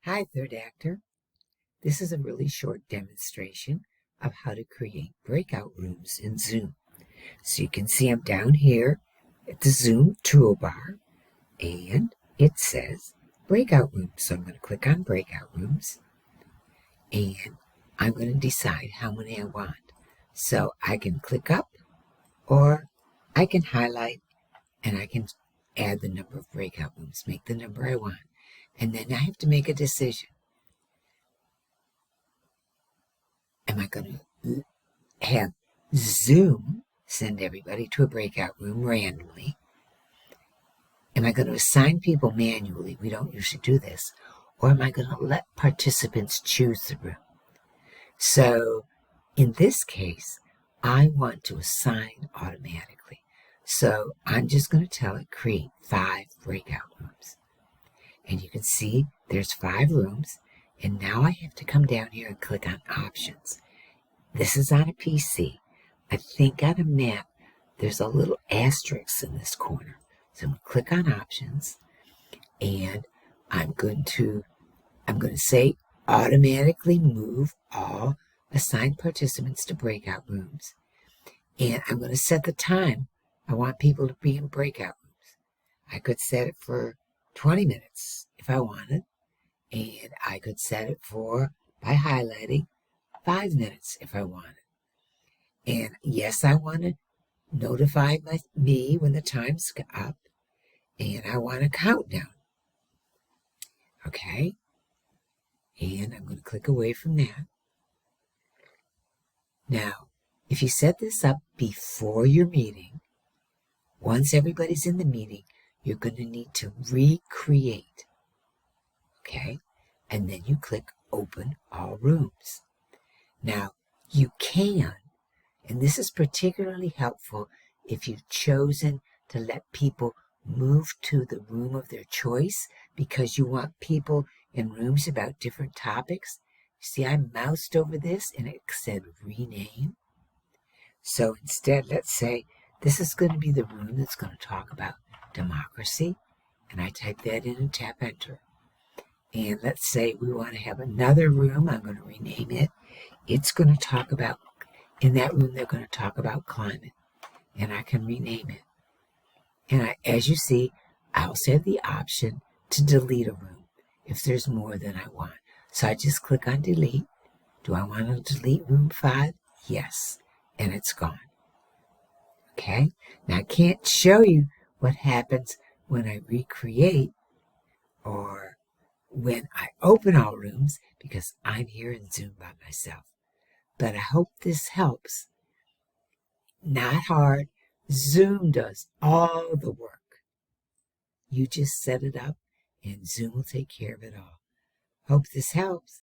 Hi, third actor. This is a really short demonstration of how to create breakout rooms in Zoom. So you can see I'm down here at the Zoom toolbar, and it says breakout rooms. So I'm going to click on breakout rooms, and I'm going to decide how many I want. So I can click up, or I can highlight, and I can add the number of breakout rooms, make the number I want. And then I have to make a decision. Am I going to have Zoom send everybody to a breakout room randomly? Am I going to assign people manually? We don't usually do this. Or am I going to let participants choose the room? So in this case, I want to assign automatically. So I'm just going to tell it create 5 breakout rooms. And you can see there's 5 rooms. And now I have to come down here and click on options. This is on a PC. I think on a Mac, there's a little asterisk in this corner. So I'm going to click on options, and I'm going to say automatically move all assigned participants to breakout rooms. And I'm going to set the time I want people to be in breakout rooms. I could set it for 20 minutes if I wanted, and I could set it for, by highlighting, 5 minutes if I wanted. And yes, I want to notify me when the time's up, and I want a countdown. Okay, and I'm going to click away from that. Now, if you set this up before your meeting, once everybody's in the meeting, you're going to need to recreate. Okay, and then you click open all rooms. Now, you can, and this is particularly helpful if you've chosen to let people move to the room of their choice because you want people in rooms about different topics. See, I moused over this and it said rename. So instead, let's say this is going to be the room that's going to talk about democracy. And I type that in and tap enter. And let's say we want to have another room. I'm going to rename it. It's going to talk about, in that room, they're going to talk about climate. And I can rename it. And as you see, I also have the option to delete a room if there's more than I want. So I just click on delete. Do I want to delete room 5? Yes. And it's gone. Okay? Now I can't show you what happens when I recreate or when I open all rooms because I'm here in Zoom by myself. But I hope this helps. Not hard. Zoom does all the work. You just set it up and Zoom will take care of it all. Hope this helps.